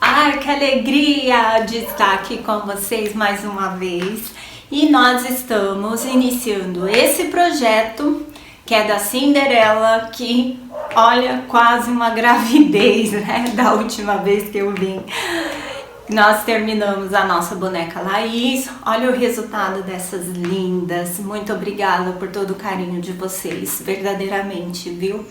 Ai, que alegria de estar aqui com vocês mais uma vez. E nós estamos iniciando esse projeto que é da Cinderela, que olha, quase uma gravidez, né? Da última vez que eu vim. Nós terminamos a nossa boneca Laís. Olha o resultado dessas lindas. Muito obrigada por todo o carinho de vocês, verdadeiramente, viu?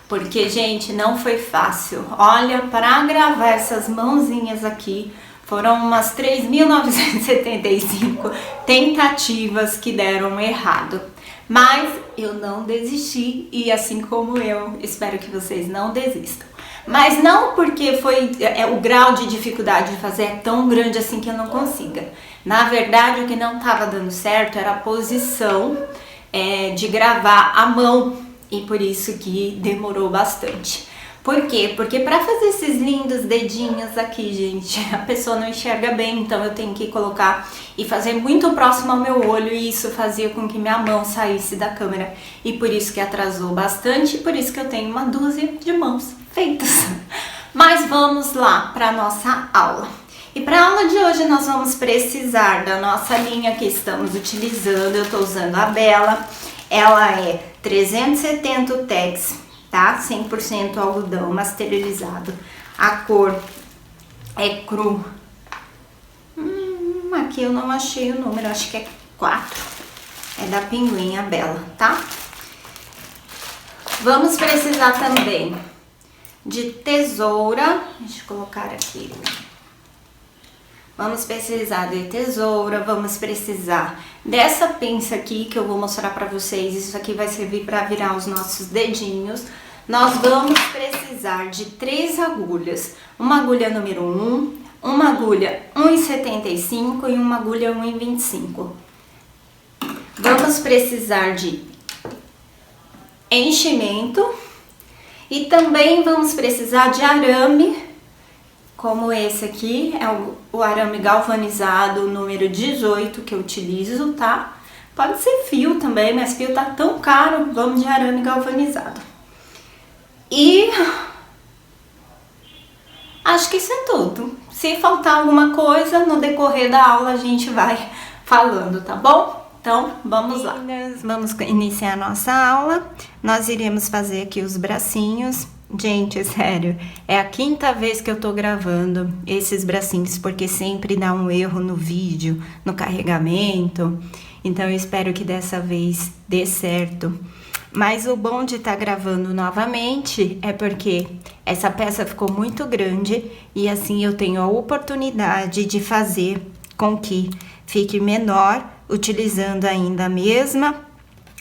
Porque, gente, não foi fácil. Olha, para gravar essas mãozinhas aqui, foram umas 3.975 tentativas que deram errado. Mas eu não desisti e, assim como eu, espero que vocês não desistam. Mas não porque o grau de dificuldade de fazer é tão grande assim que eu não consiga. Na verdade, o que não estava dando certo era a posição de gravar à mão. E por isso que demorou bastante. Por quê? Porque para fazer esses lindos dedinhos aqui, gente, a pessoa não enxerga bem, então eu tenho que colocar e fazer muito próximo ao meu olho, e isso fazia com que minha mão saísse da câmera. E por isso que atrasou bastante, e por isso que eu tenho uma dúzia de mãos feitas. Mas vamos lá para a nossa aula. E para a aula de hoje nós vamos precisar da nossa linha que estamos utilizando. Eu estou usando a Bella. Ela é 370 Tex, tá? 100% algodão masterizado. A cor é cru. Aqui eu não achei o número, acho que é 4. É da Pinguim, a Bella, tá? Vamos precisar também de tesoura. Deixa eu colocar aqui. Vamos precisar de tesoura, vamos precisar dessa pinça aqui que eu vou mostrar pra vocês. Isso aqui vai servir para virar os nossos dedinhos. Nós vamos precisar de 3 agulhas. Uma agulha número 1, uma agulha 1,75 e uma agulha 1,25. Vamos precisar de enchimento e também vamos precisar de arame. Como esse aqui é o arame galvanizado número 18 que eu utilizo, tá? Pode ser fio também, mas fio tá tão caro, vamos de arame galvanizado. E acho que isso é tudo. Se faltar alguma coisa, no decorrer da aula a gente vai falando, tá bom? Então, vamos lá. Vamos iniciar a nossa aula. Nós iremos fazer aqui os bracinhos. Gente, sério, é a 5ª vez que eu tô gravando esses bracinhos, porque sempre dá um erro no vídeo, no carregamento. Então eu espero que dessa vez dê certo. Mas o bom de estar gravando novamente é porque essa peça ficou muito grande e assim eu tenho a oportunidade de fazer com que fique menor, utilizando ainda a mesma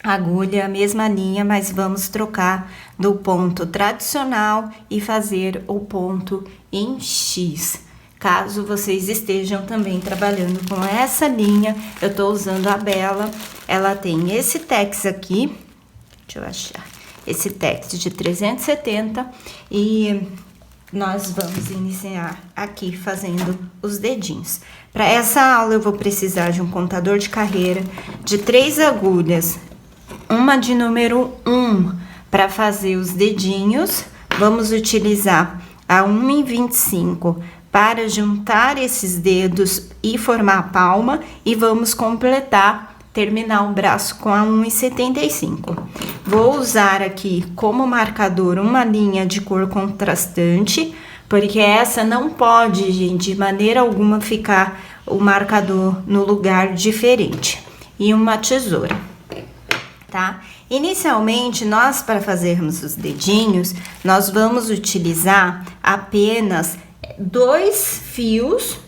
agulha, a mesma linha, mas vamos trocar do ponto tradicional e fazer o ponto em X. Caso vocês estejam também trabalhando com essa linha, eu tô usando a Bella. Ela tem esse Tex aqui, deixa eu achar, esse Tex de 370 e nós vamos iniciar aqui fazendo os dedinhos. Para essa aula eu vou precisar de um contador de carreira, de 3 agulhas, uma de número 1 para fazer os dedinhos. Vamos utilizar a 1,25 para juntar esses dedos e formar a palma, e vamos completar, terminar o braço com a 1,75. Vou usar aqui como marcador uma linha de cor contrastante, porque essa não pode, gente, de maneira alguma ficar o marcador no lugar diferente. E uma tesoura. Tá? Inicialmente, nós para fazermos os dedinhos, nós vamos utilizar apenas 2 fios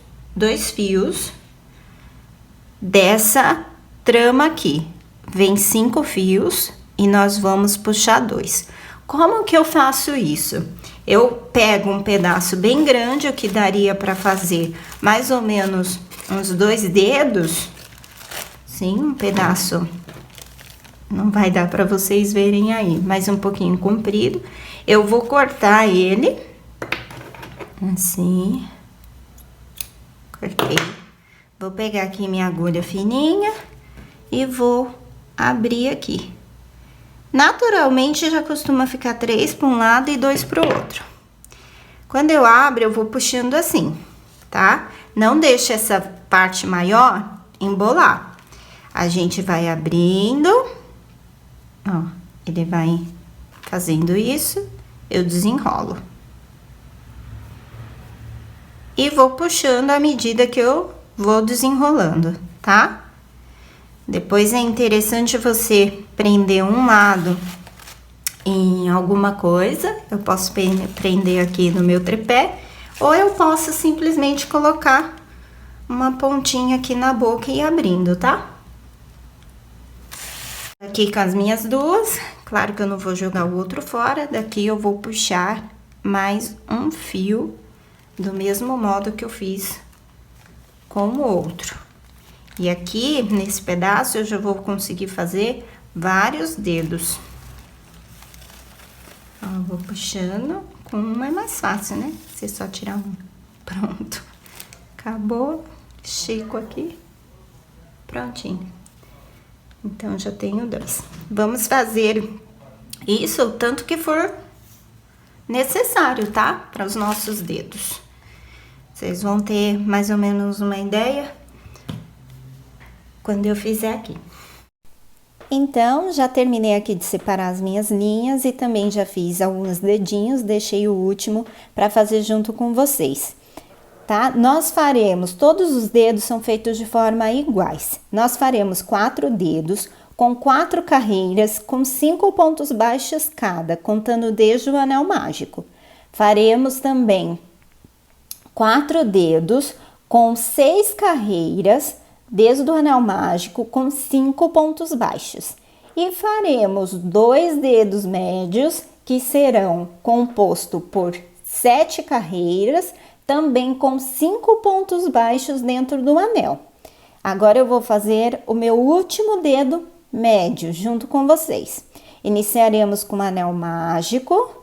dessa trama aqui. Vem 5 fios e nós vamos puxar 2. Como que eu faço isso? Eu pego um pedaço bem grande, o que daria para fazer mais ou menos uns 2 dedos. Sim, um pedaço. Não vai dar para vocês verem aí, mas um pouquinho comprido. Eu vou cortar ele, assim. Cortei. Vou pegar aqui minha agulha fininha e vou abrir aqui. Naturalmente já costuma ficar 3 para um lado e 2 para o outro. Quando eu abro, eu vou puxando assim, tá? Não deixe essa parte maior embolar. A gente vai abrindo, ó, ele vai fazendo isso, eu desenrolo. E vou puxando à medida que eu vou desenrolando, tá? Depois é interessante você prender um lado em alguma coisa. Eu posso prender aqui no meu tripé, ou eu posso simplesmente colocar uma pontinha aqui na boca e ir abrindo, tá? Aqui com as minhas duas, claro que eu não vou jogar o outro fora. Daqui eu vou puxar mais um fio do mesmo modo que eu fiz com o outro. E aqui, nesse pedaço, eu já vou conseguir fazer vários dedos. Ó, eu vou puxando, com um é mais fácil, né? Você só tirar um. Pronto. Acabou. Estico aqui. Prontinho. Então, já tenho 2. Vamos fazer isso o tanto que for necessário, tá? Para os nossos dedos. Vocês vão ter mais ou menos uma ideia quando eu fizer aqui. Então, já terminei aqui de separar as minhas linhas e também já fiz alguns dedinhos, deixei o último para fazer junto com vocês, tá? Nós faremos, todos os dedos são feitos de forma iguais. Nós faremos 4 dedos com 4 carreiras com 5 pontos baixos cada, contando desde o anel mágico. Faremos também 4 dedos com 6 carreiras desde o anel mágico com 5 pontos baixos. E faremos 2 dedos médios, que serão composto por 7 carreiras, também com 5 pontos baixos dentro do anel. Agora eu vou fazer o meu último dedo médio junto com vocês. Iniciaremos com o anel mágico.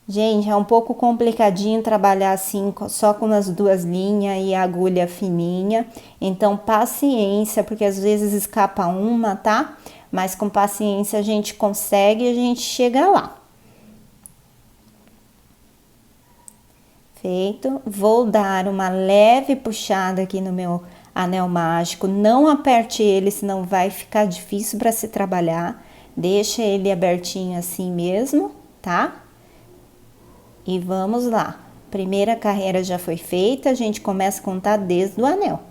Gente, é um pouco complicadinho trabalhar assim, só com as 2 linhas e a agulha fininha. Então, paciência, porque às vezes escapa uma, tá? Mas com paciência a gente consegue e a gente chega lá. Feito. Vou dar uma leve puxada aqui no meu anel mágico. Não aperte ele, senão vai ficar difícil para se trabalhar. Deixa ele abertinho assim mesmo, tá? E vamos lá. Primeira carreira já foi feita, a gente começa a contar desde o anel.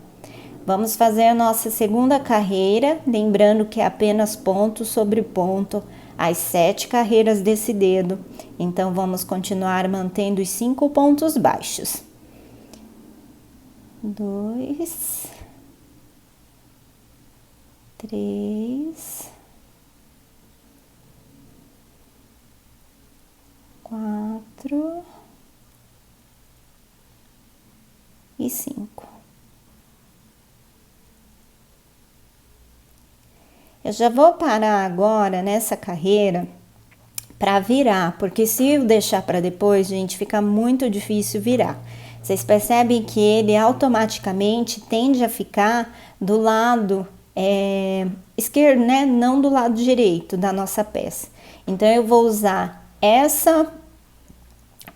Vamos fazer a nossa segunda carreira, lembrando que é apenas ponto sobre ponto, as 7 carreiras desse dedo. Então, vamos continuar mantendo os 5 pontos baixos. 2, 3, 4 e 5. Eu já vou parar agora nessa carreira para virar, porque se eu deixar para depois, gente, fica muito difícil virar. Vocês percebem que ele automaticamente tende a ficar do lado esquerdo, né? Não do lado direito da nossa peça. Então, eu vou usar essa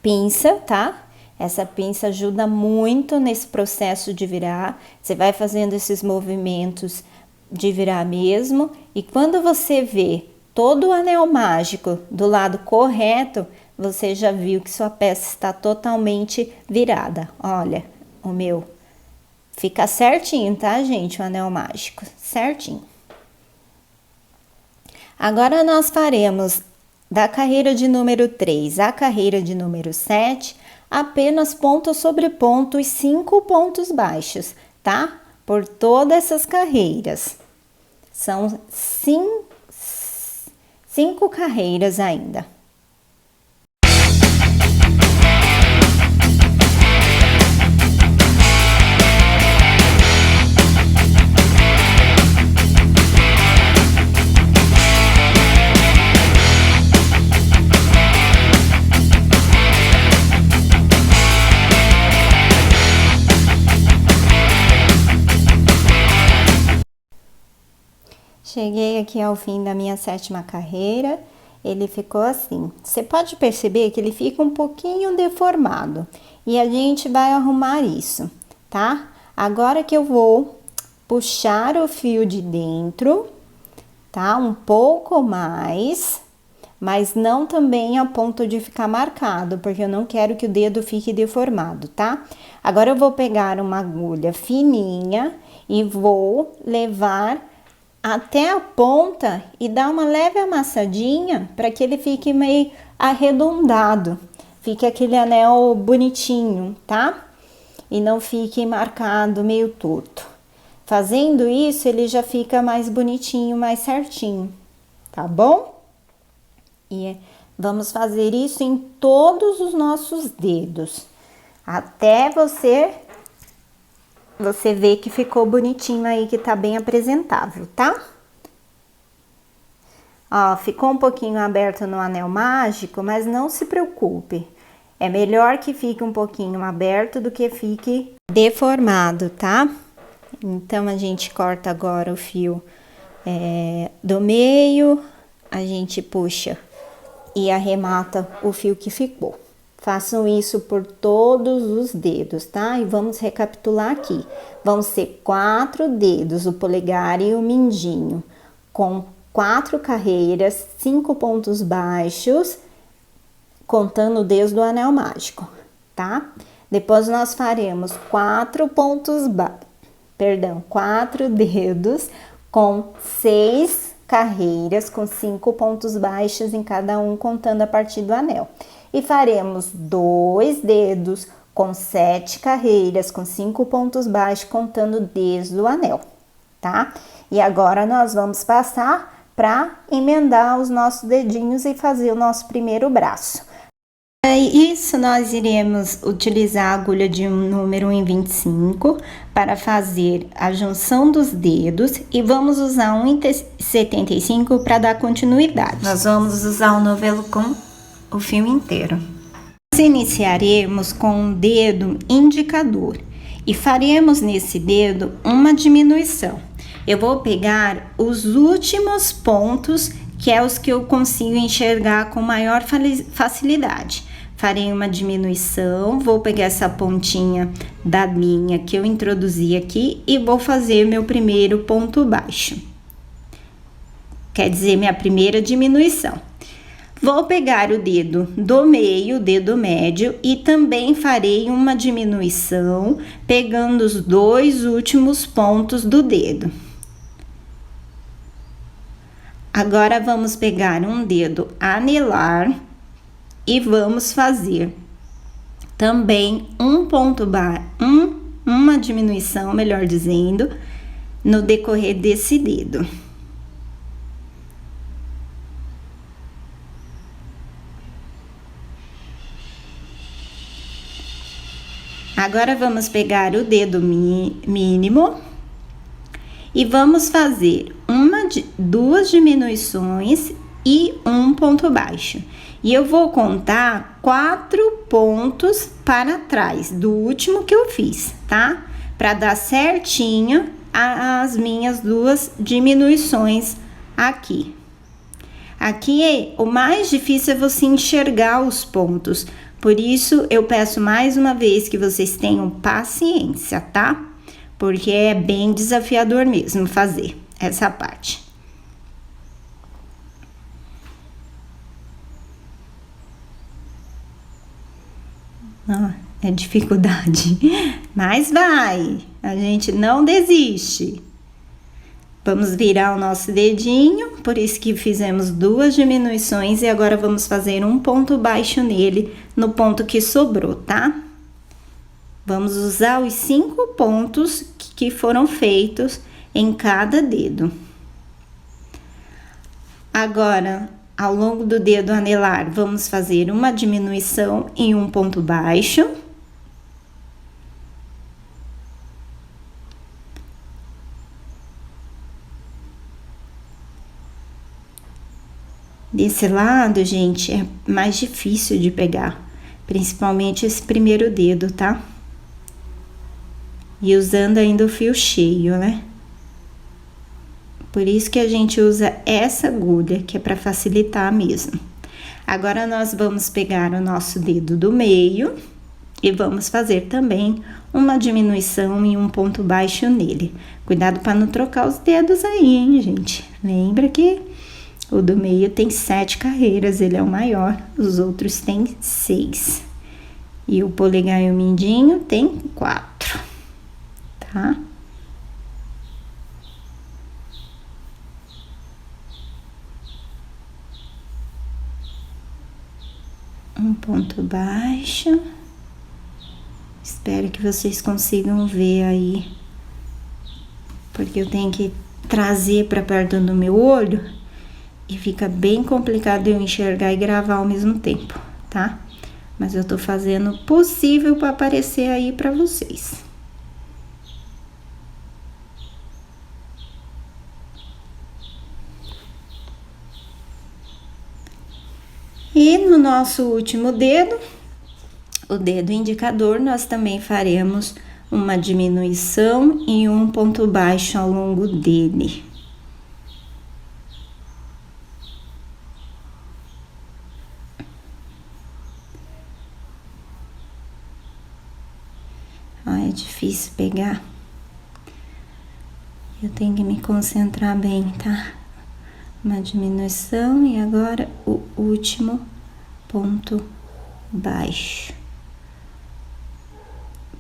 pinça, tá? Essa pinça ajuda muito nesse processo de virar. Você vai fazendo esses movimentos de virar mesmo. E quando você vê todo o anel mágico do lado correto, você já viu que sua peça está totalmente virada. Olha, o meu fica certinho, tá, gente? O anel mágico, certinho. Agora, nós faremos da carreira de número 3 à carreira de número 7, apenas ponto sobre ponto e 5 pontos baixos, tá? Por todas essas carreiras. São 5 carreiras ainda. Cheguei aqui ao fim da minha 7ª carreira, ele ficou assim. Você pode perceber que ele fica um pouquinho deformado e a gente vai arrumar isso, tá? Agora que eu vou puxar o fio de dentro, tá? Um pouco mais, mas não também a ponto de ficar marcado, porque eu não quero que o dedo fique deformado, tá? Agora eu vou pegar uma agulha fininha e vou levar até a ponta e dar uma leve amassadinha para que ele fique meio arredondado, fique aquele anel bonitinho, tá? E não fique marcado meio torto. Fazendo isso, ele já fica mais bonitinho, mais certinho, tá bom? E vamos fazer isso em todos os nossos dedos, até você ver que ficou bonitinho aí, que tá bem apresentável, tá? Ó, ficou um pouquinho aberto no anel mágico, mas não se preocupe. É melhor que fique um pouquinho aberto do que fique deformado, tá? Então, a gente corta agora o fio do meio, a gente puxa e arremata o fio que ficou. Façam isso por todos os dedos, tá? E vamos recapitular aqui. Vão ser 4 dedos, o polegar e o mindinho, com 4 carreiras, 5 pontos baixos, contando desde o anel mágico, tá? Depois nós faremos 4 dedos com 6 carreiras, com 5 pontos baixos em cada um, contando a partir do anel. E faremos 2 dedos com 7 carreiras, com 5 pontos baixos, contando desde o anel, tá? E agora nós vamos passar para emendar os nossos dedinhos e fazer o nosso primeiro braço. Para isso, nós iremos utilizar a agulha de número 1,25 para fazer a junção dos dedos e vamos usar 1,75 para dar continuidade. Nós vamos usar o novelo com o fio inteiro. Nós iniciaremos com o dedo indicador e faremos nesse dedo uma diminuição. Eu vou pegar os últimos pontos, que é os que eu consigo enxergar com maior facilidade. Farei uma diminuição, vou pegar essa pontinha da linha que eu introduzi aqui e vou fazer meu primeiro ponto baixo. Quer dizer, minha primeira diminuição. Vou pegar o dedo do meio, o dedo médio, e também farei uma diminuição, pegando os 2 últimos pontos do dedo. Agora, vamos pegar um dedo anelar e vamos fazer também uma diminuição, melhor dizendo, no decorrer desse dedo. Agora, vamos pegar o dedo mínimo e vamos fazer 2 diminuições e um ponto baixo. E eu vou contar 4 pontos para trás do último que eu fiz, tá? Para dar certinho as minhas 2 diminuições aqui. Aqui, o mais difícil é você enxergar os pontos. Por isso, eu peço mais uma vez que vocês tenham paciência, tá? Porque é bem desafiador mesmo fazer essa parte. É dificuldade, mas vai, a gente não desiste. Vamos virar o nosso dedinho, por isso que fizemos 2 diminuições e agora vamos fazer um ponto baixo nele, no ponto que sobrou, tá? Vamos usar os 5 pontos que foram feitos em cada dedo. Agora, ao longo do dedo anelar, vamos fazer uma diminuição e um ponto baixo. Desse lado, gente, é mais difícil de pegar, principalmente esse primeiro dedo, tá? E usando ainda o fio cheio, né? Por isso que a gente usa essa agulha, que é para facilitar mesmo. Agora, nós vamos pegar o nosso dedo do meio e vamos fazer também uma diminuição e um ponto baixo nele. Cuidado para não trocar os dedos aí, hein, gente? Lembra que o do meio tem 7 carreiras, ele é o maior, os outros têm 6. E o polegar e o mindinho tem 4, tá? Um ponto baixo. Espero que vocês consigam ver aí, porque eu tenho que trazer para perto do meu olho e fica bem complicado eu enxergar e gravar ao mesmo tempo, tá? Mas eu tô fazendo o possível para aparecer aí para vocês. E no nosso último dedo, o dedo indicador, nós também faremos uma diminuição e um ponto baixo ao longo dele. É difícil pegar. Eu tenho que me concentrar bem, tá? Uma diminuição e agora o último ponto baixo.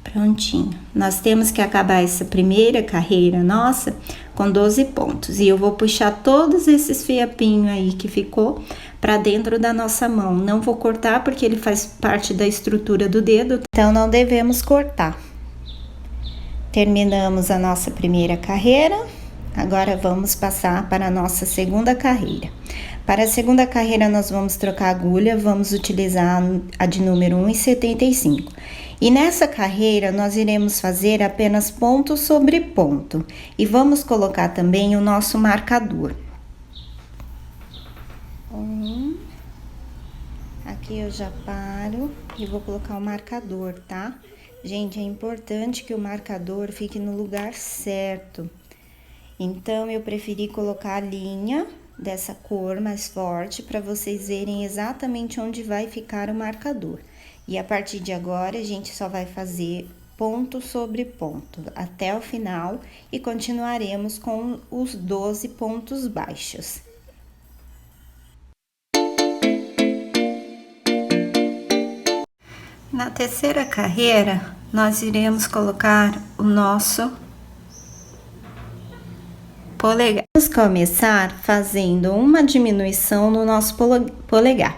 Prontinho. Nós temos que acabar essa primeira carreira nossa com 12 pontos. E eu vou puxar todos esses fiapinhos aí que ficou para dentro da nossa mão. Não vou cortar porque ele faz parte da estrutura do dedo, então não devemos cortar. Terminamos a nossa primeira carreira. Agora vamos passar para a nossa segunda carreira. Para a segunda carreira nós vamos trocar a agulha, vamos utilizar a de número 1,75. E nessa carreira nós iremos fazer apenas ponto sobre ponto. E vamos colocar também o nosso marcador. Aqui eu já paro e vou colocar o marcador, tá? Gente, é importante que o marcador fique no lugar certo. Então, eu preferi colocar a linha dessa cor mais forte para vocês verem exatamente onde vai ficar o marcador. E a partir de agora, a gente só vai fazer ponto sobre ponto até o final e continuaremos com os 12 pontos baixos. Na terceira carreira, nós iremos colocar o nosso polegar. Vamos começar fazendo uma diminuição no nosso polegar.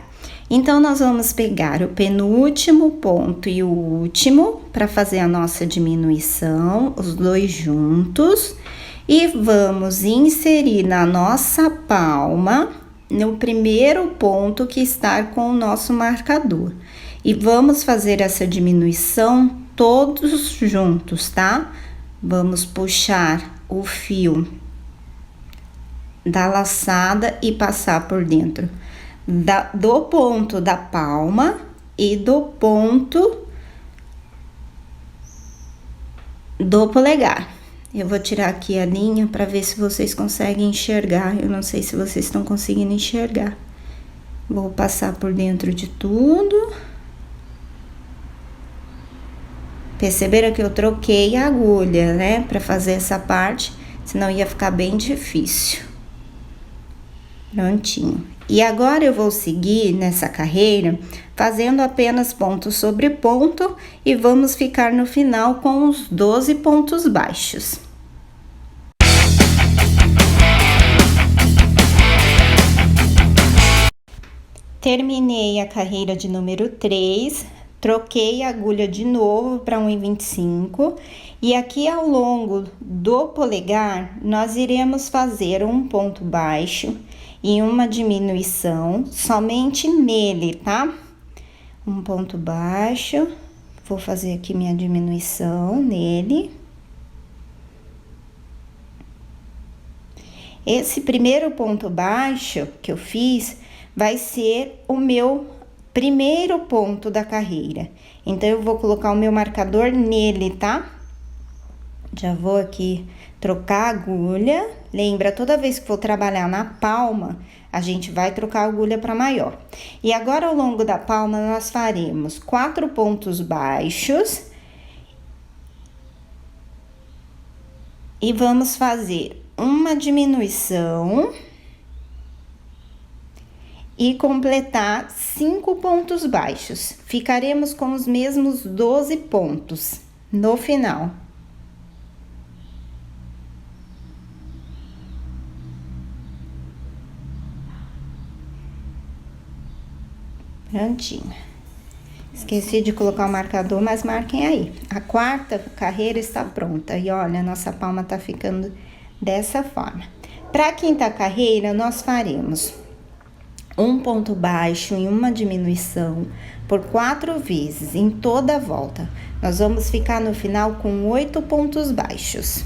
Então, nós vamos pegar o penúltimo ponto e o último para fazer a nossa diminuição, os dois juntos, e vamos inserir na nossa palma, no primeiro ponto que está com o nosso marcador. E vamos fazer essa diminuição todos juntos, tá? Vamos puxar o fio da laçada e passar por dentro do ponto da palma e do ponto do polegar. Eu vou tirar aqui a linha para ver se vocês conseguem enxergar. Eu não sei se vocês estão conseguindo enxergar. Vou passar por dentro de tudo. Perceberam que eu troquei a agulha, né, para fazer essa parte, senão ia ficar bem difícil. Prontinho. E agora eu vou seguir nessa carreira fazendo apenas ponto sobre ponto e vamos ficar no final com os 12 pontos baixos. Terminei a carreira de número 3. Troquei a agulha de novo para 1,25 e aqui ao longo do polegar nós iremos fazer um ponto baixo e uma diminuição somente nele, tá? Um ponto baixo, vou fazer aqui minha diminuição nele. Esse primeiro ponto baixo que eu fiz vai ser o meu primeiro ponto da carreira. Então, eu vou colocar o meu marcador nele, tá? Já vou aqui trocar a agulha. Lembra, toda vez que for trabalhar na palma, a gente vai trocar a agulha para maior. E agora, ao longo da palma, nós faremos 4 pontos baixos. E vamos fazer uma diminuição. E completar 5 pontos baixos. Ficaremos com os mesmos 12 pontos no final. Prontinho. Esqueci de colocar o marcador, mas marquem aí. A quarta carreira está pronta. E olha, nossa palma tá ficando dessa forma. Para a quinta carreira, nós faremos um ponto baixo em uma diminuição por 4 vezes em toda a volta. Nós vamos ficar no final com 8 pontos baixos.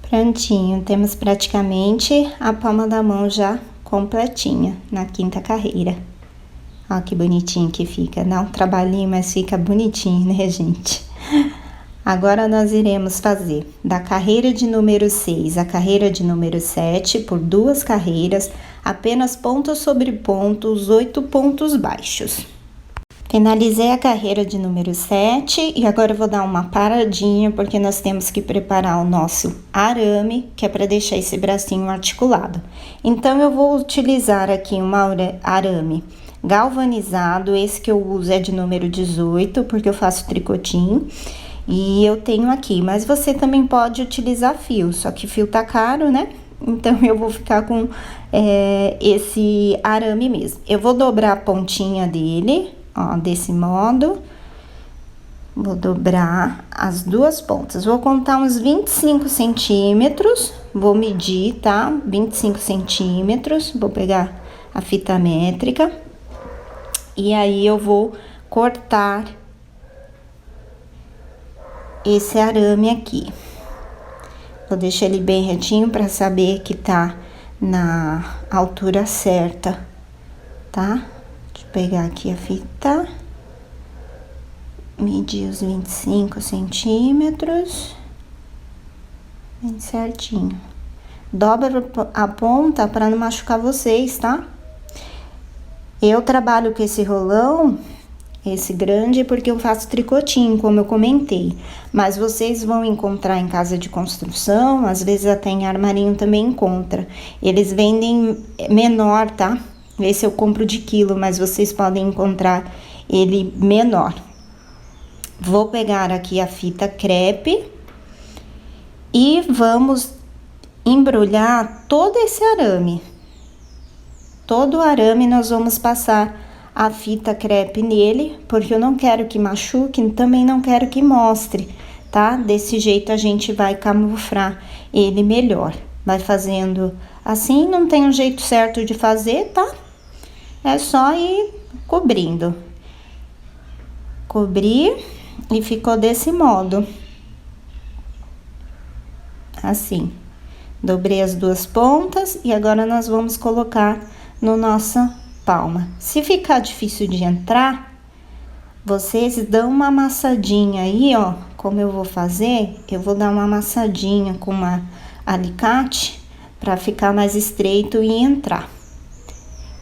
Prontinho, temos praticamente a palma da mão já completinha na quinta carreira. Ó que bonitinho que fica, dá um trabalhinho, mas fica bonitinho, né, gente? Agora, nós iremos fazer da carreira de número 6 a carreira de número 7 por 2 carreiras, apenas ponto sobre ponto, os 8 pontos baixos. Finalizei a carreira de número 7 e agora eu vou dar uma paradinha, porque nós temos que preparar o nosso arame, que é para deixar esse bracinho articulado. Então, eu vou utilizar aqui um arame galvanizado, esse que eu uso é de número 18, porque eu faço tricotinho. E eu tenho aqui, mas você também pode utilizar fio, só que fio tá caro, né? Então, eu vou ficar com esse arame mesmo. Eu vou dobrar a pontinha dele, ó, desse modo. Vou dobrar as 2 pontas. Vou contar uns 25 centímetros, vou medir, tá? 25 centímetros, vou pegar a fita métrica. E aí, eu vou cortar esse arame aqui. Vou deixar ele bem retinho para saber que tá na altura certa, tá? Deixa eu pegar aqui a fita. Medir os 25 centímetros. Bem certinho. Dobra a ponta para não machucar vocês, tá? Eu trabalho com esse rolão, esse grande, porque eu faço tricotinho, como eu comentei. Mas vocês vão encontrar em casa de construção, às vezes até em armarinho também encontra. Eles vendem menor, tá? Esse eu compro de quilo, mas vocês podem encontrar ele menor. Vou pegar aqui a fita crepe e vamos embrulhar todo esse arame. Todo o arame nós vamos passar a fita crepe nele, porque eu não quero que machuque, também não quero que mostre, tá? Desse jeito a gente vai camuflar ele melhor. Vai fazendo assim, não tem um jeito certo de fazer, tá? É só ir cobrindo. Cobri e ficou desse modo. Assim. Dobrei as 2 pontas e agora nós vamos colocar no nossa palma. Se ficar difícil de entrar, vocês dão uma amassadinha aí, ó. Como eu vou fazer, eu vou dar uma amassadinha com uma alicate para ficar mais estreito e entrar.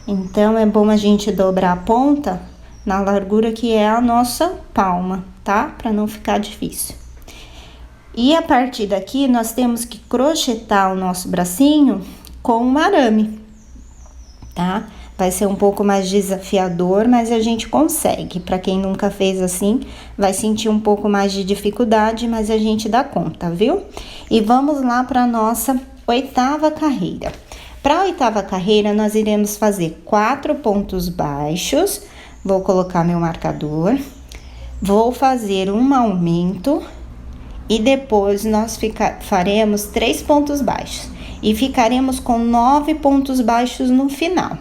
Então, é bom a gente dobrar a ponta na largura que é a nossa palma, tá? Para não ficar difícil. E a partir daqui, nós temos que crochetar o nosso bracinho com um arame, tá? Vai ser um pouco mais desafiador, mas a gente consegue. Para quem nunca fez assim, vai sentir um pouco mais de dificuldade, mas a gente dá conta, viu? E vamos lá para nossa 8ª carreira. Para a 8ª carreira, nós iremos fazer 4 pontos baixos. Vou colocar meu marcador. Vou fazer um aumento e depois nós faremos 3 pontos baixos. E ficaremos com 9 pontos baixos no final.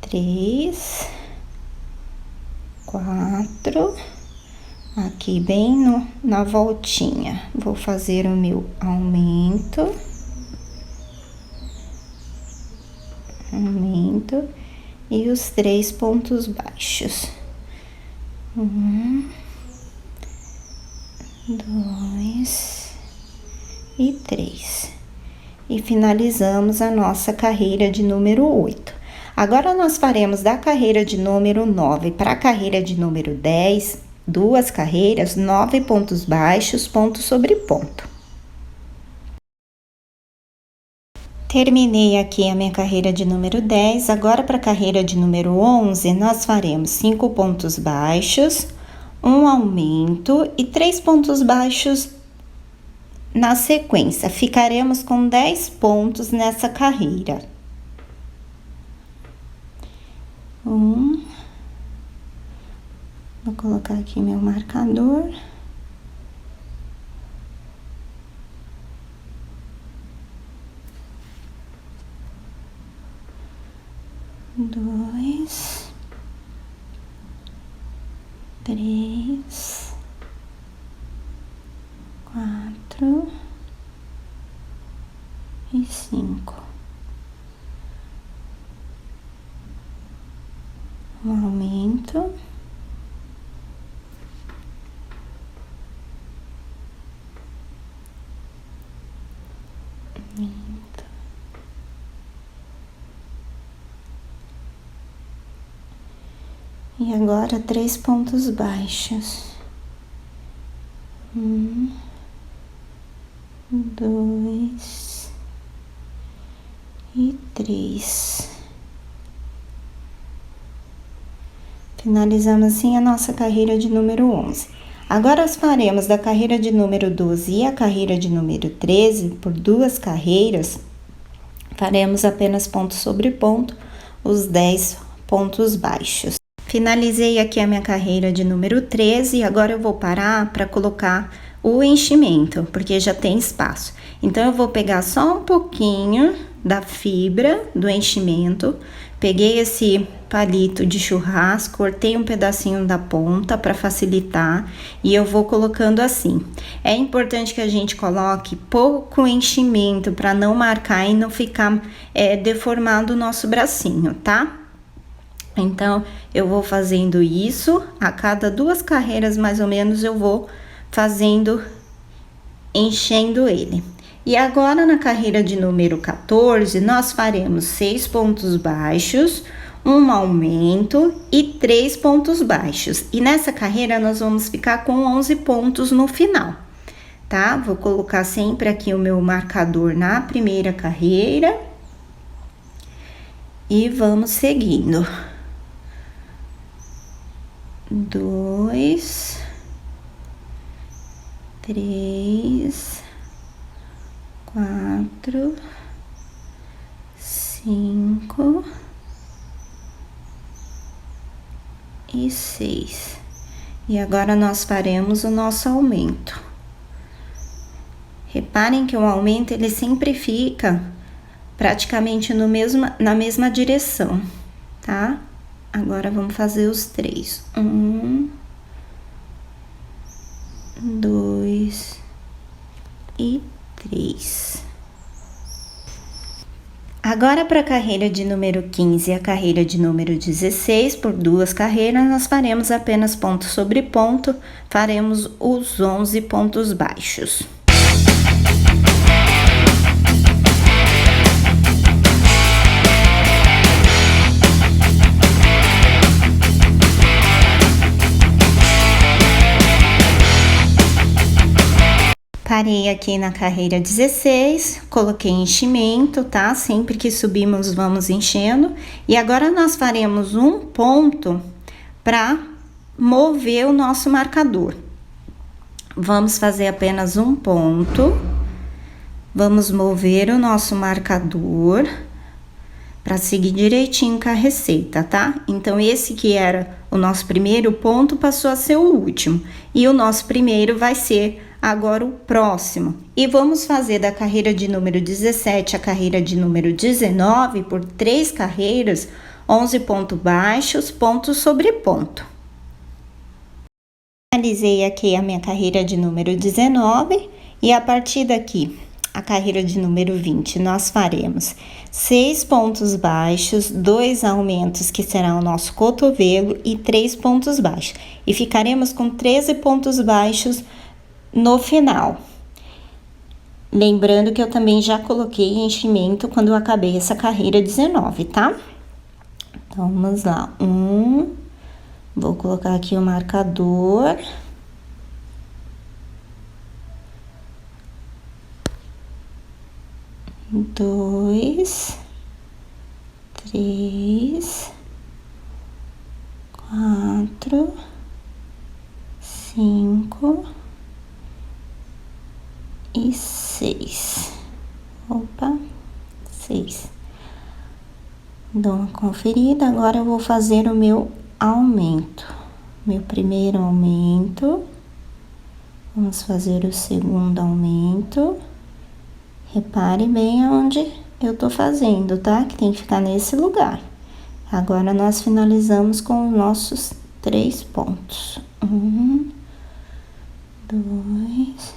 3, 4, aqui bem na voltinha. Vou fazer o meu aumento. aumento e os 3 pontos baixos. 1, 2 e 3. E finalizamos a nossa carreira de número 8. Agora, nós faremos da carreira de número 9 para a carreira de número 10, 2 carreiras, 9 pontos baixos, ponto sobre ponto. Terminei aqui a minha carreira de número 10, agora para a carreira de número 11, nós faremos 5 pontos baixos, um aumento e 3 pontos baixos na sequência. Ficaremos com 10 pontos nessa carreira. Vou colocar aqui meu marcador. 2, 3, 4 e 5. Um aumento. E agora 3 pontos baixos. 1, 2 e 3. Finalizamos assim a nossa carreira de número 11. Agora, nós faremos da carreira de número 12 e a carreira de número 13, por 2 carreiras, faremos apenas ponto sobre ponto, os 10 pontos baixos. Finalizei aqui a minha carreira de número 13 e agora eu vou parar para colocar o enchimento, porque já tem espaço. Então, eu vou pegar só um pouquinho da fibra do enchimento, peguei esse palito de churrasco, cortei um pedacinho da ponta para facilitar e eu vou colocando assim. É importante que a gente coloque pouco enchimento para não marcar e não ficar deformado o nosso bracinho, tá? Então, eu vou fazendo isso, a cada 2 carreiras mais ou menos eu vou fazendo, enchendo ele. E agora, na carreira de número 14, nós faremos 6 pontos baixos, um aumento e 3 pontos baixos. E nessa carreira, nós vamos ficar com 11 pontos no final, tá? Vou colocar sempre aqui o meu marcador na primeira carreira. E vamos seguindo. 2, 3, 4, 5 e 6. E agora nós faremos o nosso aumento. Reparem que o aumento ele sempre fica praticamente na mesma direção, tá? Agora, vamos fazer os 3. 1, 2 e 3. Agora, para a carreira de número 15 e a carreira de número 16, por 2 carreiras, nós faremos apenas ponto sobre ponto, faremos os 11 pontos baixos. Parei aqui na carreira 16, coloquei enchimento, tá? Sempre que subimos, vamos enchendo. E agora, nós faremos um ponto para mover o nosso marcador. Vamos fazer apenas um ponto. Vamos mover o nosso marcador para seguir direitinho com a receita, tá? Então, esse que era o nosso primeiro ponto passou a ser o último. E o nosso primeiro vai ser agora o próximo. E vamos fazer da carreira de número 17 a carreira de número 19 por 3 carreiras, 11 pontos baixos, ponto sobre ponto. Finalizei aqui a minha carreira de número 19 e a partir daqui, a carreira de número 20, nós faremos 6 pontos baixos, 2 aumentos, que será o nosso cotovelo, e 3 pontos baixos. E ficaremos com 13 pontos baixos no final. Lembrando que eu também já coloquei enchimento quando eu acabei essa carreira 19, tá? Então, vamos lá. Vou colocar aqui o marcador. 2, 3, 4, 5 e 6. Opa, 6. Dou uma conferida. Agora eu vou fazer o meu aumento. Meu primeiro aumento. Vamos fazer o segundo aumento. Repare bem aonde eu tô fazendo, tá? Que tem que ficar nesse lugar. Agora, nós finalizamos com os nossos 3 pontos. 1, 2,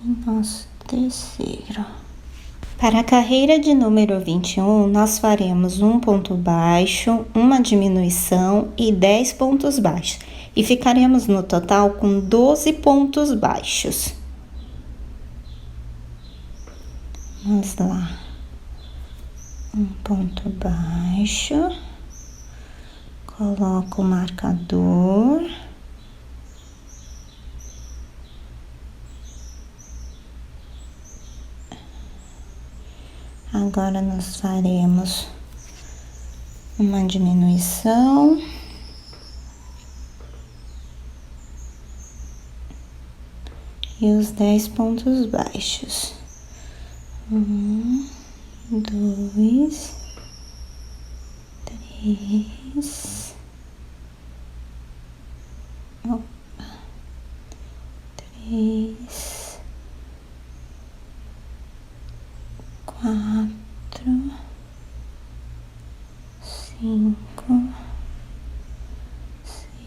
e nosso terceiro. Para a carreira de número 21, nós faremos um ponto baixo, uma diminuição e 10 pontos baixos. E ficaremos no total com 12 pontos baixos. Vamos lá. Um ponto baixo. Coloco o marcador. Agora, nós faremos uma diminuição. E os 10 pontos baixos. 1, 2, 3. Opa. 3, 4, 5,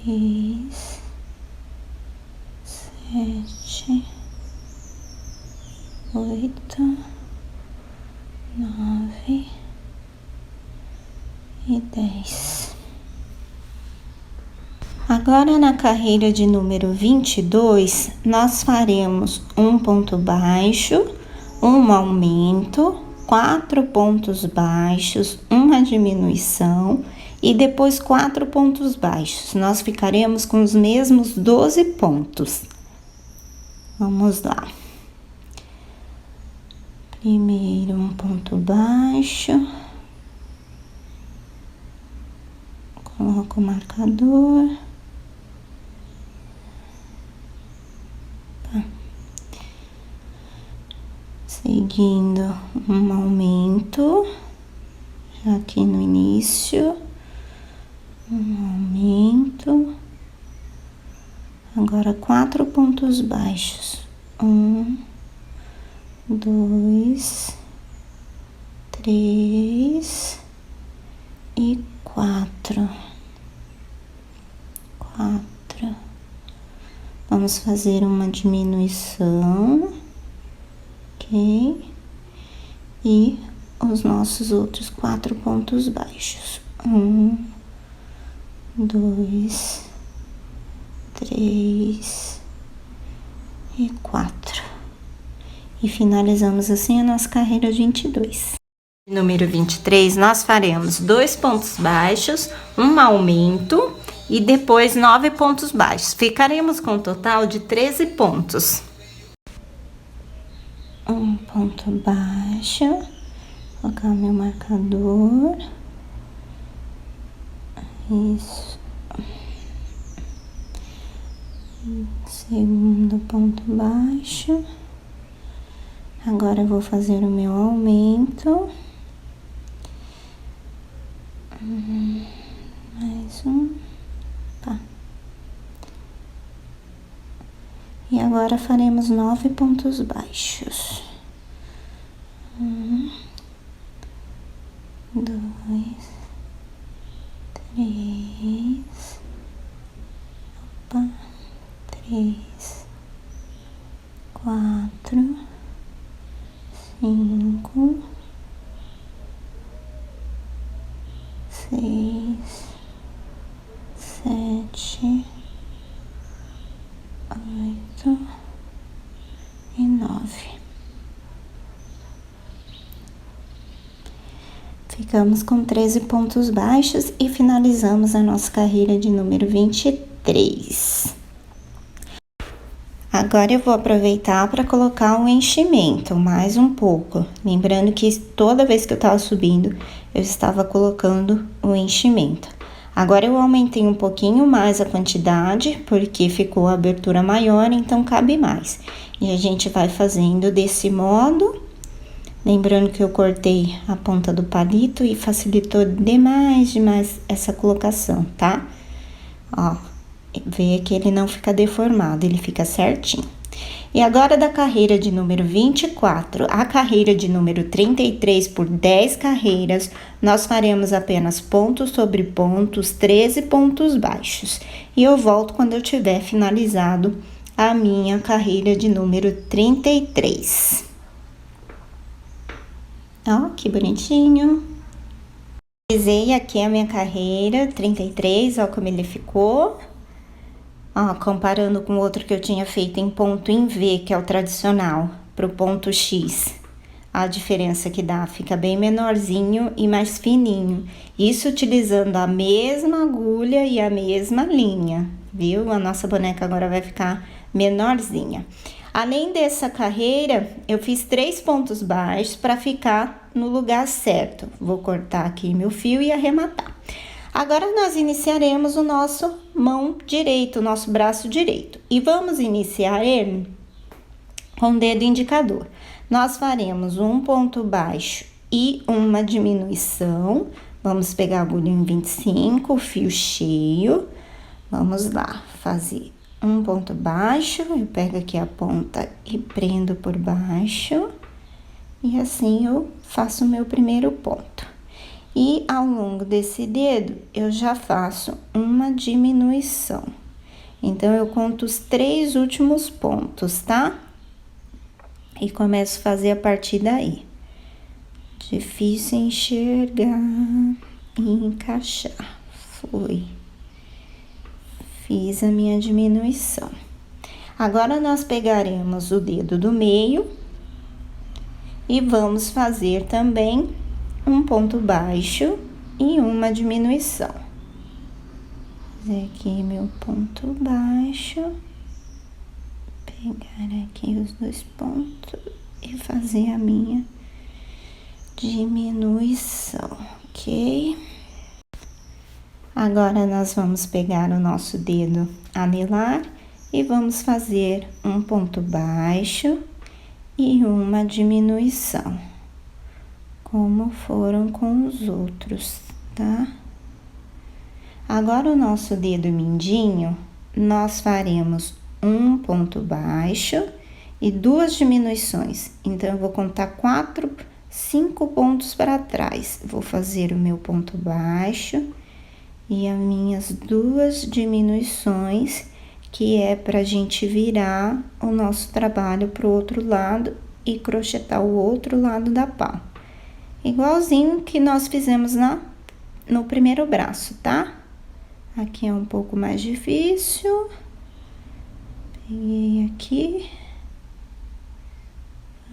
6, 7, 8, 9 e 10. Agora, na carreira de número 22, nós faremos um ponto baixo, um aumento, 4 pontos baixos, uma diminuição e depois 4 pontos baixos. Nós ficaremos com os mesmos 12 pontos. Vamos lá. Primeiro, um ponto baixo. Coloco o marcador. Tá. Seguindo, um aumento. Já aqui no início. Um aumento. Agora, 4 pontos baixos. 1, 2, 3 e 4. Vamos fazer uma diminuição, ok? E os nossos outros 4 pontos baixos. 1, 2, 3 e 4. E finalizamos assim a nossa carreira 22. Número 23, nós faremos 2 pontos baixos, um aumento e depois 9 pontos baixos. Ficaremos com um total de 13 pontos. Um ponto baixo, vou colocar o meu marcador. Isso. Segundo ponto baixo. Agora eu vou fazer o meu aumento. Mais um. Tá. E agora faremos 9 pontos baixos. 1, 2, 3. Opa. 3, 4, 5, Ficamos com 13 pontos baixos e finalizamos a nossa carreira de número 23. Agora eu vou aproveitar para colocar um enchimento, mais um pouco. Lembrando que toda vez que eu estava subindo, eu estava colocando o enchimento. Agora eu aumentei um pouquinho mais a quantidade, porque ficou a abertura maior, então cabe mais. E a gente vai fazendo desse modo. Lembrando que eu cortei a ponta do palito e facilitou demais essa colocação, tá? Ó, vê que ele não fica deformado, ele fica certinho. E agora da carreira de número 24 à carreira de número 33 por 10 carreiras, nós faremos apenas pontos sobre pontos, 13 pontos baixos. E eu volto quando eu tiver finalizado a minha carreira de número 33. Ó, que bonitinho. Finalizei aqui a minha carreira 33, ó como ele ficou. Ó, comparando com o outro que eu tinha feito em ponto em V, que é o tradicional, pro ponto X. A diferença que dá, fica bem menorzinho e mais fininho. Isso utilizando a mesma agulha e a mesma linha, viu? A nossa boneca agora vai ficar menorzinha. Além dessa carreira, eu fiz 3 pontos baixos para ficar no lugar certo. Vou cortar aqui meu fio e arrematar. Agora, nós iniciaremos o nosso mão direito, o nosso braço direito. E vamos iniciar ele com o dedo indicador. Nós faremos um ponto baixo e uma diminuição. Vamos pegar a agulha em 25, fio cheio. Vamos lá, fazer um ponto baixo, eu pego aqui a ponta e prendo por baixo, e assim eu faço o meu primeiro ponto. E ao longo desse dedo, eu já faço uma diminuição. Então, eu conto os 3 últimos pontos, tá? E começo a fazer a partir daí. Difícil enxergar e encaixar. Foi. Fiz a minha diminuição. Agora, nós pegaremos o dedo do meio e vamos fazer também um ponto baixo e uma diminuição. Fazer aqui meu ponto baixo, pegar aqui os 2 pontos e fazer a minha diminuição, ok? Agora, nós vamos pegar o nosso dedo anelar e vamos fazer um ponto baixo e uma diminuição, como foram com os outros, tá? Agora, o nosso dedo mindinho, nós faremos um ponto baixo e 2 diminuições. Então, eu vou contar 5 pontos para trás. Vou fazer o meu ponto baixo e as minhas 2 diminuições, que é pra gente virar o nosso trabalho pro outro lado e crochetar o outro lado da palma. Igualzinho que nós fizemos no primeiro braço, tá? Aqui é um pouco mais difícil. Peguei aqui.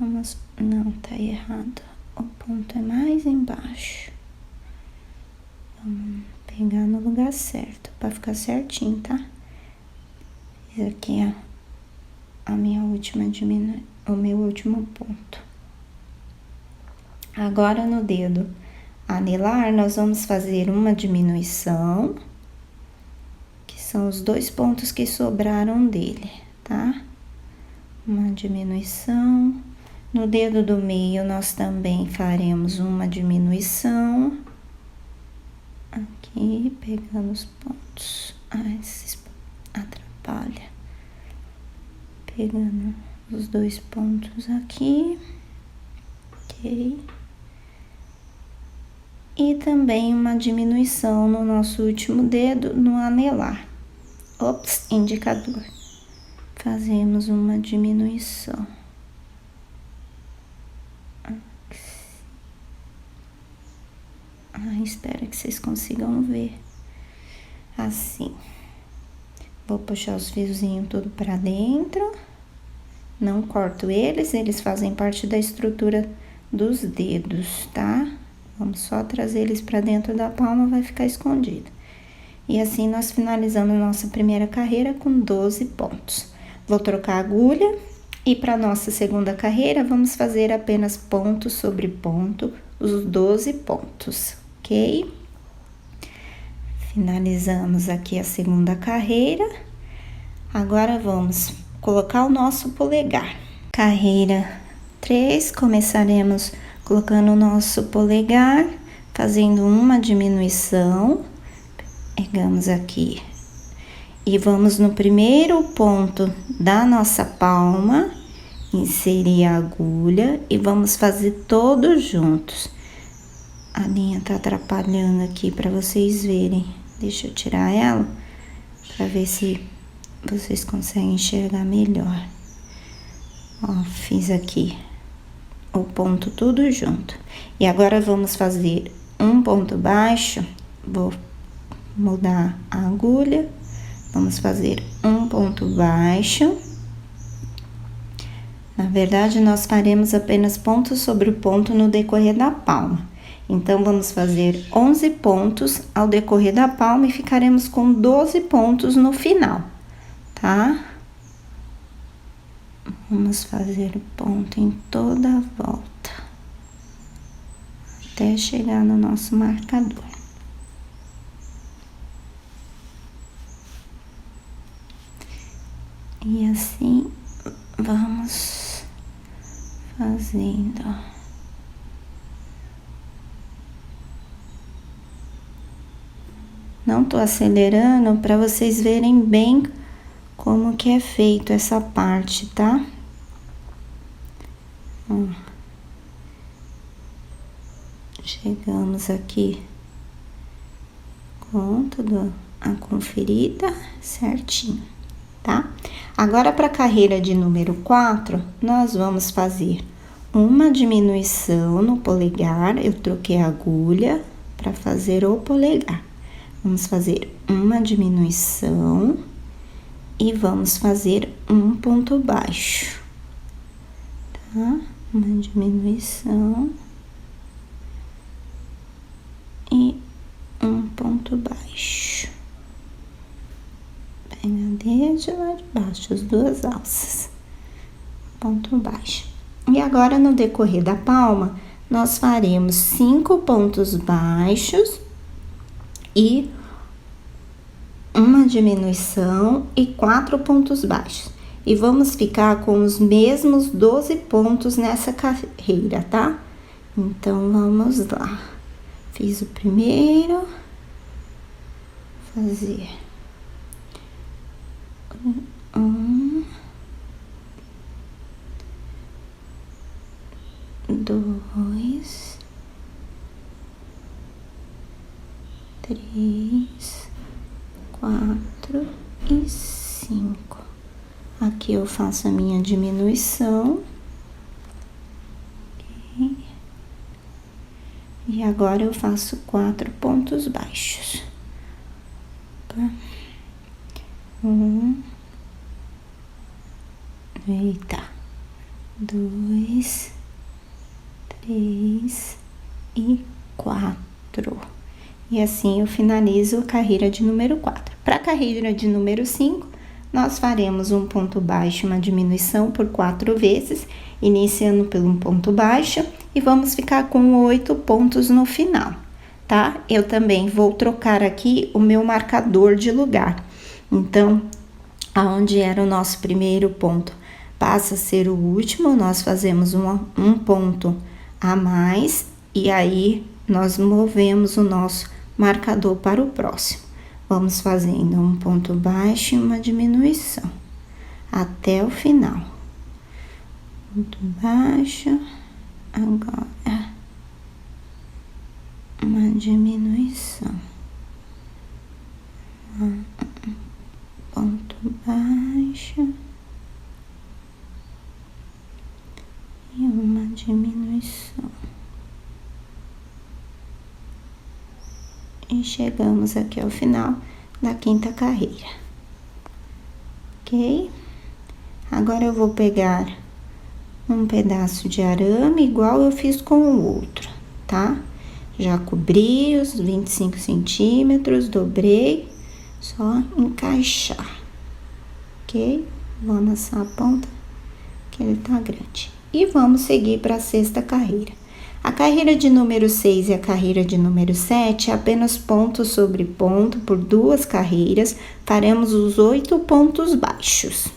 Vamos... Não, tá errado. O ponto é mais embaixo. Vamos pegar no lugar certo, pra ficar certinho, tá? Fiz aqui a minha última o meu último ponto. Agora, no dedo anelar, nós vamos fazer uma diminuição, que são os 2 pontos que sobraram dele, tá? Uma diminuição. No dedo do meio, nós também faremos uma diminuição. Aqui, pegando os pontos. Esses atrapalha. Pegando os 2 pontos aqui. Ok. E também uma diminuição no nosso último dedo, no anelar. Ops, indicador. Fazemos uma diminuição. Espero que vocês consigam ver. Assim. Vou puxar os fiozinhos tudo pra dentro. Não corto eles fazem parte da estrutura dos dedos, tá? Vamos só trazer eles para dentro da palma, vai ficar escondido. E assim nós finalizamos nossa primeira carreira com 12 pontos. Vou trocar a agulha e para nossa segunda carreira vamos fazer apenas ponto sobre ponto, os 12 pontos, ok? Finalizamos aqui a segunda carreira. Agora vamos colocar o nosso polegar. Carreira 3, começaremos colocando o nosso polegar, fazendo uma diminuição. Pegamos aqui e vamos no primeiro ponto da nossa palma, inserir a agulha e vamos fazer todos juntos. A linha tá atrapalhando aqui para vocês verem. Deixa eu tirar ela para ver se vocês conseguem enxergar melhor. Ó, fiz aqui o ponto tudo junto. E agora vamos fazer um ponto baixo. Vou mudar a agulha. Vamos fazer um ponto baixo. Na verdade, nós faremos apenas ponto sobre ponto no decorrer da palma. Então, vamos fazer 11 pontos ao decorrer da palma e ficaremos com 12 pontos no final, tá? Vamos fazer o ponto em toda a volta, até chegar no nosso marcador. E assim, vamos fazendo, ó. Não tô acelerando para vocês verem bem como que é feito essa parte, tá? Ó. Chegamos aqui com tudo a conferida certinho, tá? Agora, para a carreira de número 4, nós vamos fazer uma diminuição no polegar. Eu troquei a agulha para fazer o polegar. Vamos fazer uma diminuição e vamos fazer um ponto baixo, tá? Uma diminuição e um ponto baixo. Pega desde lá de baixo, as duas alças, ponto baixo. E agora, no decorrer da palma, nós faremos 5 pontos baixos e uma diminuição e 4 pontos baixos. E vamos ficar com os mesmos 12 pontos nessa carreira, tá? Então, vamos lá. Fiz o primeiro, fazer 1, 2, 3, 4 e 5. Aqui eu faço a minha diminuição. Okay. E agora eu faço 4 pontos baixos. 1, eita, 2, 3 e 4. E assim eu finalizo a carreira de número 4. Para a carreira de número 5, nós faremos um ponto baixo, uma diminuição por 4 vezes, iniciando pelo um ponto baixo, e vamos ficar com 8 pontos no final, tá? Eu também vou trocar aqui o meu marcador de lugar. Então, aonde era o nosso primeiro ponto, passa a ser o último, nós fazemos um ponto a mais, e aí nós movemos o nosso marcador para o próximo. Vamos fazendo um ponto baixo e uma diminuição até o final. Ponto baixo, agora uma diminuição. Ponto baixo e uma diminuição. E chegamos aqui ao final da quinta carreira, ok? Agora eu vou pegar um pedaço de arame igual eu fiz com o outro, tá? Já cobri os 25 centímetros, dobrei, só encaixar, ok? Vou amassar a ponta, que ele tá grande. E vamos seguir para a sexta carreira. A carreira de número 6 e a carreira de número 7, apenas ponto sobre ponto por 2 carreiras, faremos os 8 pontos baixos.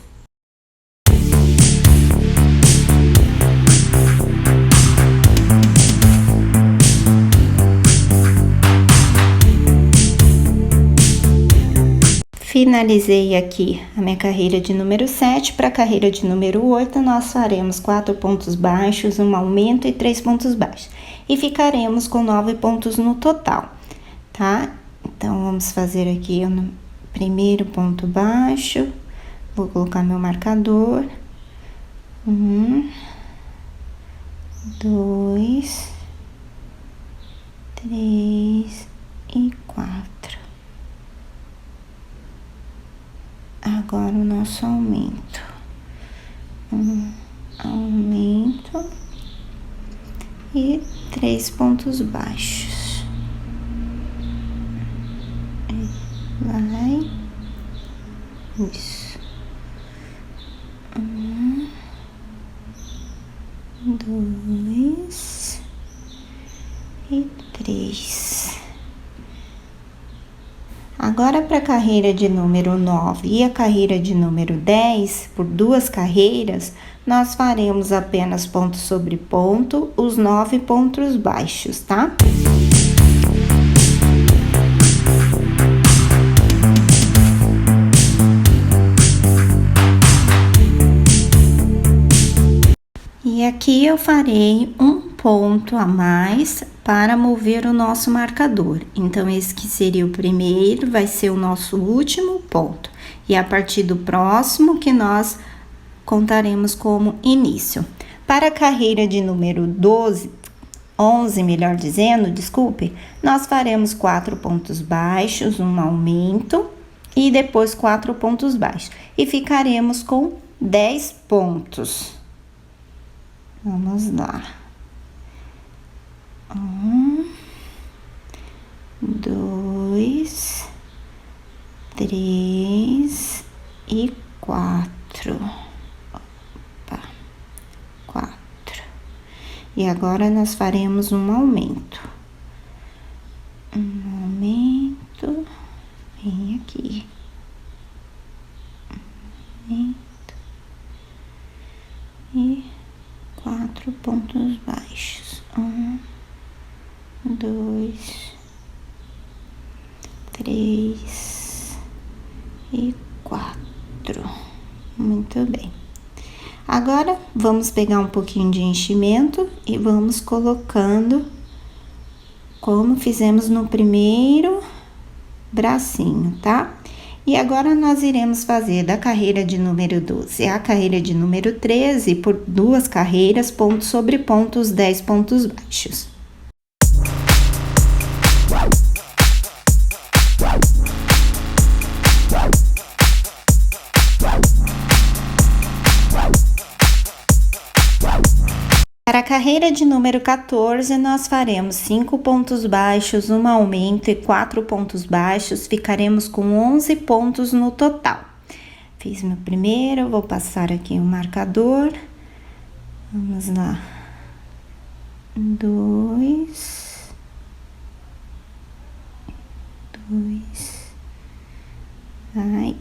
Finalizei aqui a minha carreira de número 7, para a carreira de número 8, nós faremos 4 pontos baixos, um aumento e 3 pontos baixos. E ficaremos com 9 pontos no total, tá? Então, vamos fazer aqui o primeiro ponto baixo, vou colocar meu marcador. 1, 2, 3 e 4. Agora o nosso aumento. Aumento e 3 pontos baixos. Vai. Isso. 1, 2 e 3. Agora, para a carreira de número 9 e a carreira de número 10, por 2 carreiras, nós faremos apenas ponto sobre ponto, os 9 pontos baixos, tá? E aqui eu farei um ponto a mais para mover o nosso marcador. Então, esse que seria o primeiro, vai ser o nosso último ponto. E a partir do próximo que nós contaremos como início. Para a carreira de número 11, melhor dizendo, desculpe, nós faremos 4 pontos baixos, um aumento e depois 4 pontos baixos. E ficaremos com 10 pontos. Vamos lá. 1, 2, 3 e 4. Opa, 4. E agora nós faremos um aumento. Um aumento, vem aqui. Aumento e 4 pontos baixos. 1, 2, 3 e 4. Muito bem. Agora, vamos pegar um pouquinho de enchimento e vamos colocando como fizemos no primeiro bracinho, tá? E agora, nós iremos fazer da carreira de número 12 a carreira de número 13 por 2 carreiras, ponto sobre ponto, os 10 pontos baixos. Para a carreira de número 14, nós faremos 5 pontos baixos, um aumento e 4 pontos baixos, ficaremos com 11 pontos no total. Fiz meu primeiro, vou passar aqui o marcador. Vamos lá. 2. Ai.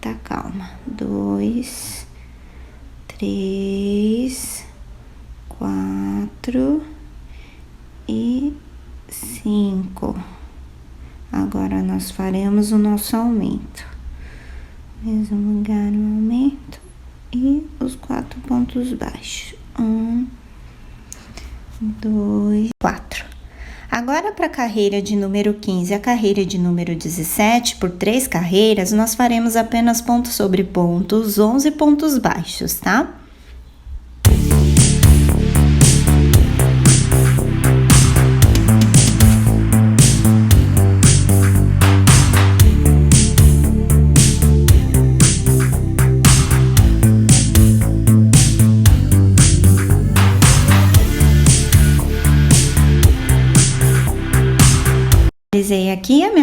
Tá, calma. 2, 3, 4 e 5. Agora, nós faremos o nosso aumento. Mesmo lugar, o aumento e os 4 pontos baixos. 1, 2, 4. Agora, para a carreira de número 15 e a carreira de número 17, por 3 carreiras, nós faremos apenas ponto sobre ponto, os 11 pontos baixos, tá?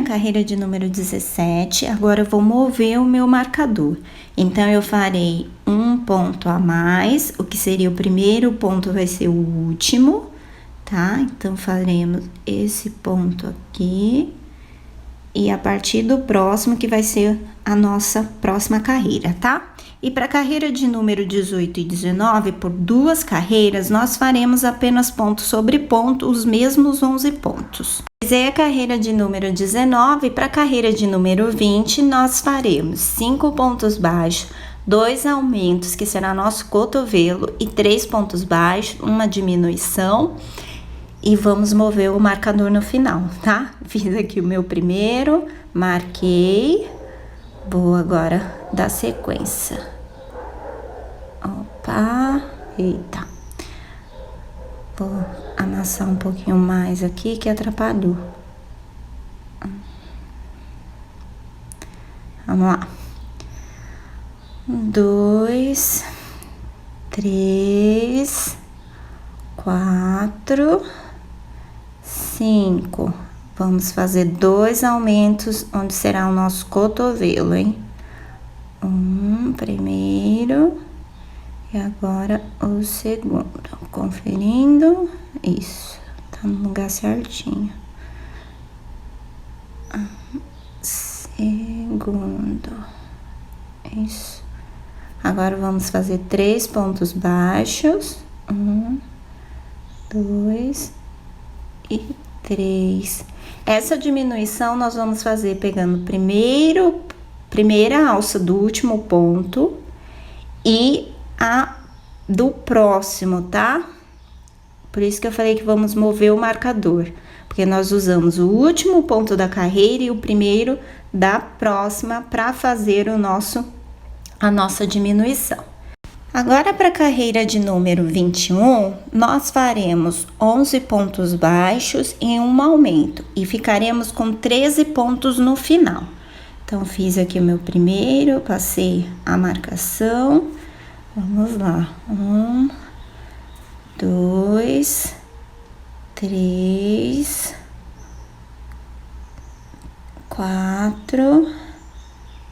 carreira de número 17, agora eu vou mover o meu marcador. Então, eu farei um ponto a mais, o que seria o primeiro ponto vai ser o último, tá? Então, faremos esse ponto aqui. E a partir do próximo, que vai ser a nossa próxima carreira, tá? E para a carreira de número 18 e 19, por 2 carreiras, nós faremos apenas ponto sobre ponto, os mesmos 11 pontos. Fizer a carreira de número 19, para a carreira de número 20, nós faremos 5 pontos baixos, 2 aumentos, que será nosso cotovelo, e 3 pontos baixos, uma diminuição. E vamos mover o marcador no final, tá? Fiz aqui o meu primeiro, marquei. Vou agora dar sequência. Opa, eita. Vou amassar um pouquinho mais aqui que atrapalhou. Vamos lá. 2, 3, 4, 5. Vamos fazer 2 aumentos, onde será o nosso cotovelo, hein? Primeiro, e agora o segundo. Conferindo, isso, tá no lugar certinho. Segundo, isso. Agora, vamos fazer 3 pontos baixos. 1, 2 e 3. Essa diminuição nós vamos fazer pegando primeira alça do último ponto e a do próximo, tá? Por isso que eu falei que vamos mover o marcador, porque nós usamos o último ponto da carreira e o primeiro da próxima para fazer a nossa diminuição. Agora, para a carreira de número 21, nós faremos 11 pontos baixos e um aumento, e ficaremos com 13 pontos no final. Então, fiz aqui o meu primeiro, passei a marcação. Vamos lá. 1, 2, 3, 4,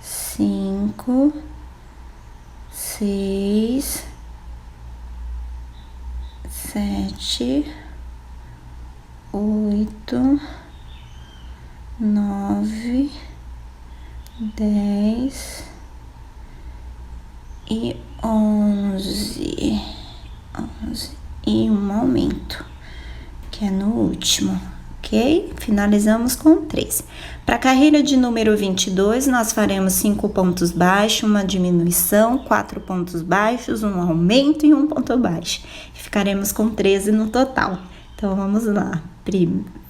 5, 6, 7, 8, 9, 10 e 11 e um aumento, que é no último, ok? Finalizamos com 3. Para a carreira de número 22, nós faremos 5 pontos baixos, uma diminuição, 4 pontos baixos, um aumento e um ponto baixo. E ficaremos com 13 no total. Então, vamos lá.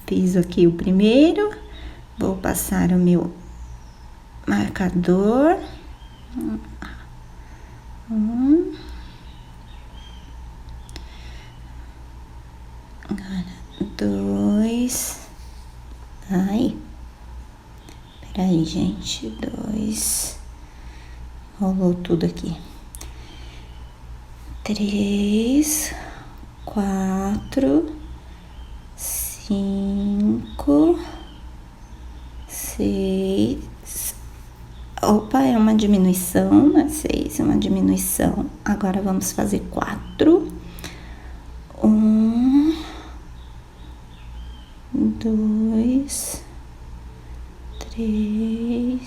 Fiz aqui o primeiro, vou passar o meu marcador. 2. Ai. Peraí, gente. 2. Rolou tudo aqui. 3, 4, 5, 6. Opa, é uma diminuição, né? 6 é uma diminuição. Agora, vamos fazer 4. 1, 2, 3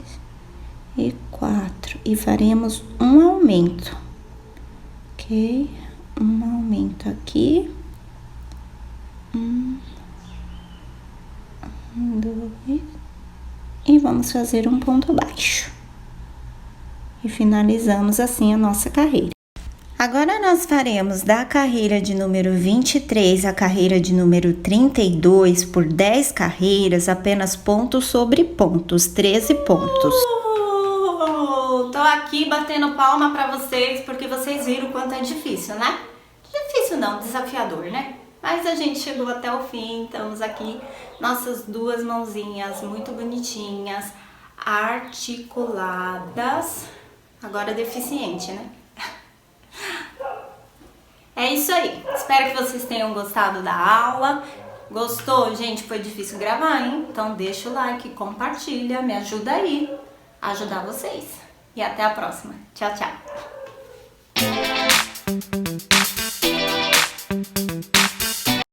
e 4. E faremos um aumento, ok? Um aumento aqui. 1, 2. E vamos fazer um ponto baixo. E finalizamos assim a nossa carreira. Agora, nós faremos da carreira de número 23 a carreira de número 32, por 10 carreiras, apenas pontos sobre pontos, 13 pontos. Tô aqui batendo palma pra vocês, porque vocês viram o quanto é difícil, né? Difícil não, desafiador, né? Mas a gente chegou até o fim, estamos aqui, nossas 2 mãozinhas muito bonitinhas, articuladas, agora deficiente, né? É isso aí, espero que vocês tenham gostado da aula. Gostou? Gente, foi difícil gravar, hein? Então deixa o like, compartilha, me ajuda aí a ajudar vocês. E até a próxima. Tchau, tchau.